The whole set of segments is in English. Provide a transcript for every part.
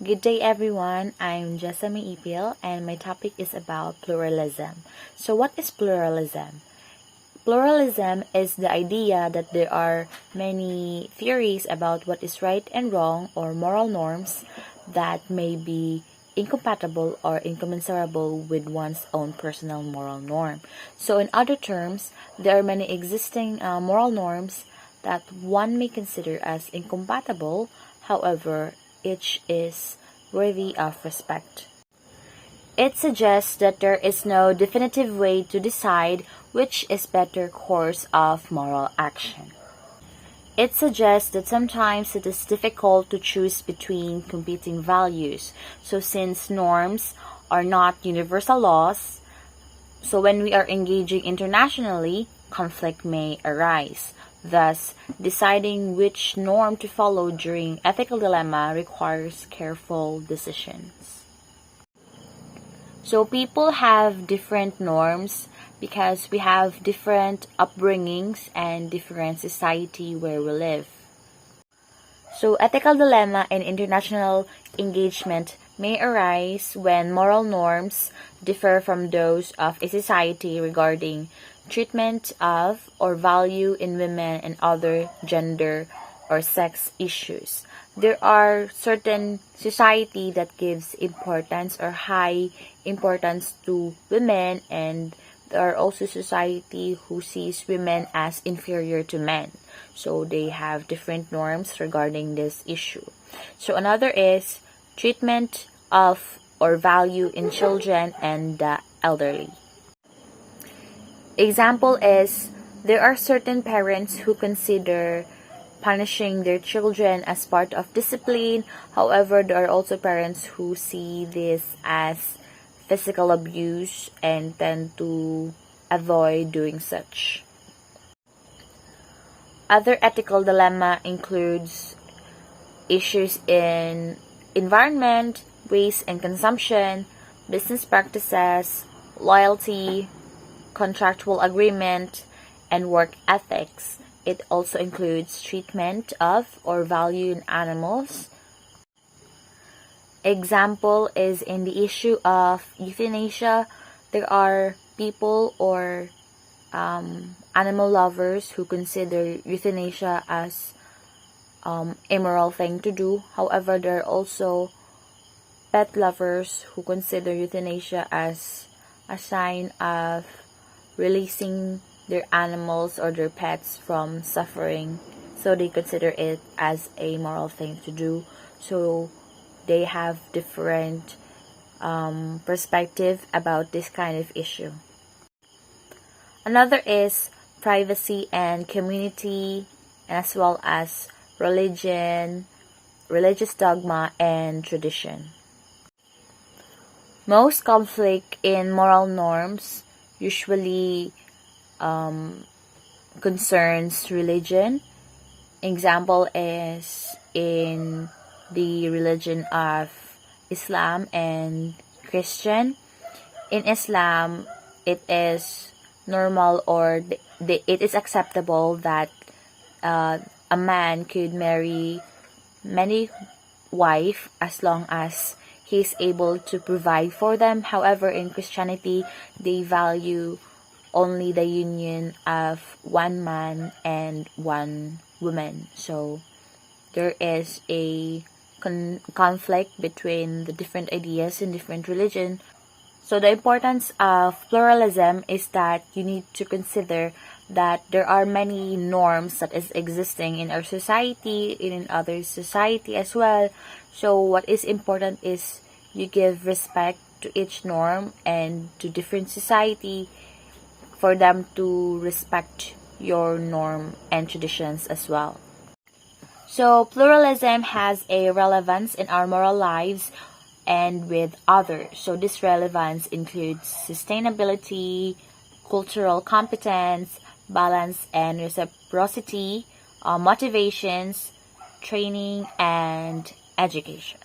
Good day everyone, I'm Jessamine Ipil and my topic is about pluralism. So what is pluralism? Pluralism is the idea that there are many theories about what is right and wrong or moral norms that may be incompatible or incommensurable with one's own personal moral norm. So in other terms, there are many existing moral norms that one may consider as incompatible. However, each is worthy of respect. It suggests that there is no definitive way to decide which is better course of moral action. It suggests that sometimes it is difficult to choose between competing values. So since norms are not universal laws, so when we are engaging internationally, conflict may arise. Thus, deciding which norm to follow during ethical dilemma requires careful decisions. So people have different norms because we have different upbringings and different society where we live. So ethical dilemma in international engagement may arise when moral norms differ from those of a society regarding treatment of or value in women and other gender or sex issues. There are certain society that gives importance or high importance to women, and there are also society who sees women as inferior to men. So they have different norms regarding this issue. So another is treatment of or value in children and the elderly. Example is there are certain parents who consider punishing their children as part of discipline. However, there are also parents who see this as physical abuse and tend to avoid doing such. Other ethical dilemma includes issues in environment, waste and consumption, business practices, loyalty, contractual agreement, and work ethics. It also includes treatment of or value in animals. Example is in the issue of euthanasia. There are people or animal lovers who consider euthanasia as immoral thing to do. However, there are also pet lovers who consider euthanasia as a sign of releasing their animals or their pets from suffering. So they consider it as a moral thing to do. So they have different perspective about this kind of issue. Another is privacy and community, as well as religion, religious dogma, and tradition. Most conflict in moral norms usually concerns religion. Example is in the religion of Islam and Christian. In Islam, it is normal or it is acceptable that a man could marry many wives as long as he is able to provide for them. However, in Christianity, they value only the union of one man and one woman. So there is a conflict between the different ideas in different religion. So the importance of pluralism is that you need to consider that there are many norms that is existing in our society, in other society as well. So what is important is you give respect to each norm and to different society for them to respect your norm and traditions as well. So pluralism has a relevance in our moral lives and with others. So this relevance includes sustainability, cultural competence, balance and reciprocity, motivations, training, and education.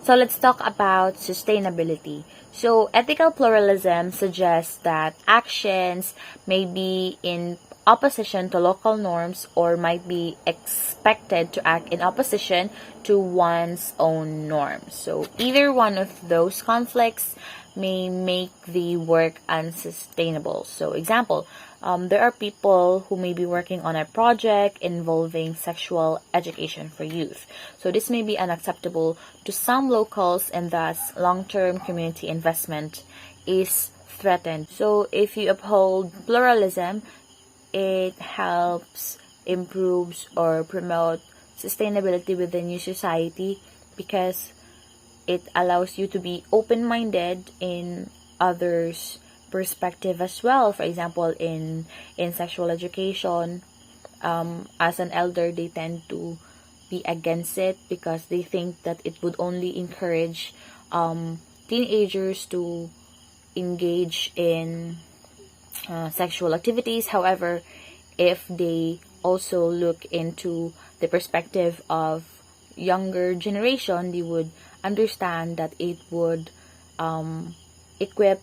So let's talk about sustainability. So ethical pluralism suggests that actions may be in opposition to local norms or might be expected to act in opposition to one's own norms. So either one of those conflicts may make the work unsustainable. So example, there are people who may be working on a project involving sexual education for youth. So this may be unacceptable to some locals, and thus long-term community investment is threatened. So if you uphold pluralism, it helps, improves, or promote sustainability within your society because it allows you to be open-minded in others' perspective as well. For example, in sexual education, as an elder, they tend to be against it because they think that it would only encourage teenagers to engage in sexual activities. However, if they also look into the perspective of younger generation, they would understand that it would equip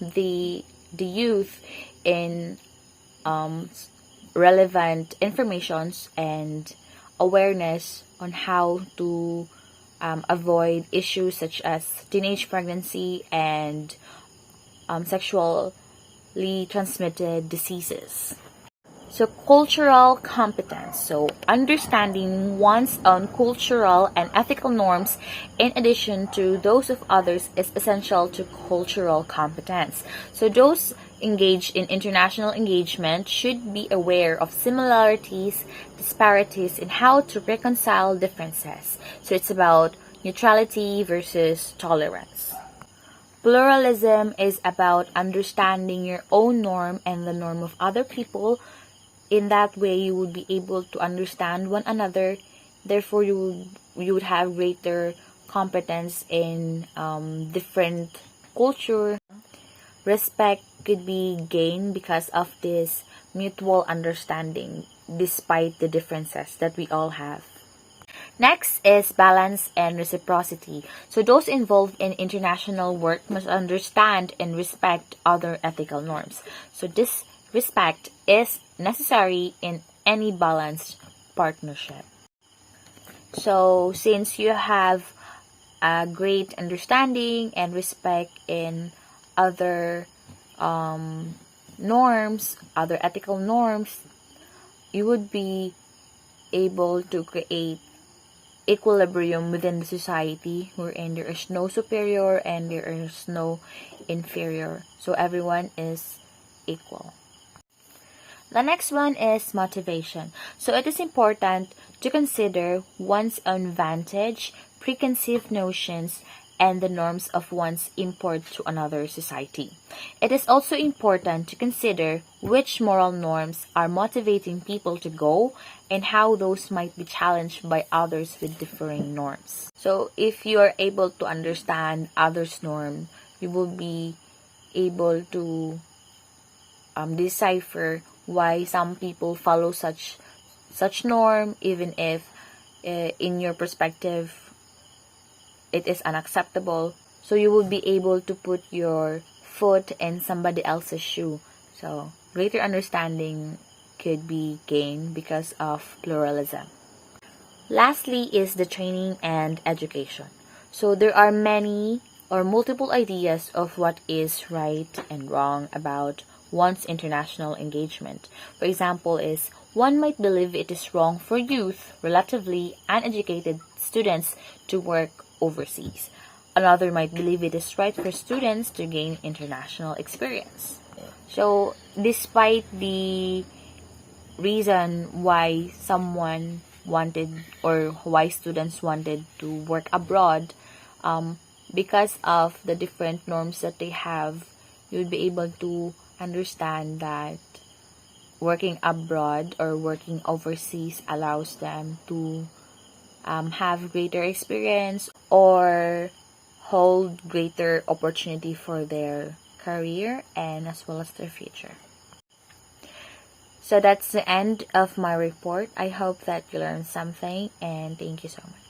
the youth in relevant informations and awareness on how to avoid issues such as teenage pregnancy and sexually transmitted diseases. So cultural competence. So understanding one's own cultural and ethical norms in addition to those of others is essential to cultural competence. So those engaged in international engagement should be aware of similarities, disparities, and how to reconcile differences. So it's about neutrality versus tolerance. Pluralism is about understanding your own norm and the norm of other people. In that way, you would be able to understand one another. Therefore, you would have greater competence in different culture. Respect could be gained because of this mutual understanding, despite the differences that we all have. Next is balance and reciprocity. So those involved in international work must understand and respect other ethical norms. So this respect is necessary in any balanced partnership. So since you have a great understanding and respect in other norms, other ethical norms, you would be able to create equilibrium within the society wherein there is no superior and there is no inferior. So everyone is equal. The next one is motivation. So it is important to consider one's own vantage, preconceived notions, and the norms of one's import to another society. It is also important to consider which moral norms are motivating people to go and how those might be challenged by others with differing norms. So if you are able to understand others' norm, you will be able to decipher why some people follow such norm, even if in your perspective it is unacceptable. So you will be able to put your foot in somebody else's shoe. So greater understanding could be gained because of pluralism. Lastly is the training and education. So there are many or multiple ideas of what is right and wrong about one's international engagement. For example, is one might believe it is wrong for youth, relatively uneducated students, to work overseas. Another might believe it is right for students to gain international experience. So, despite the reason why someone wanted or why students wanted to work abroad, because of the different norms that they have, you'll be able to understand that working abroad or working overseas allows them to have greater experience or hold greater opportunity for their career and as well as their future. So that's the end of my report. I hope that you learned something, and thank you so much.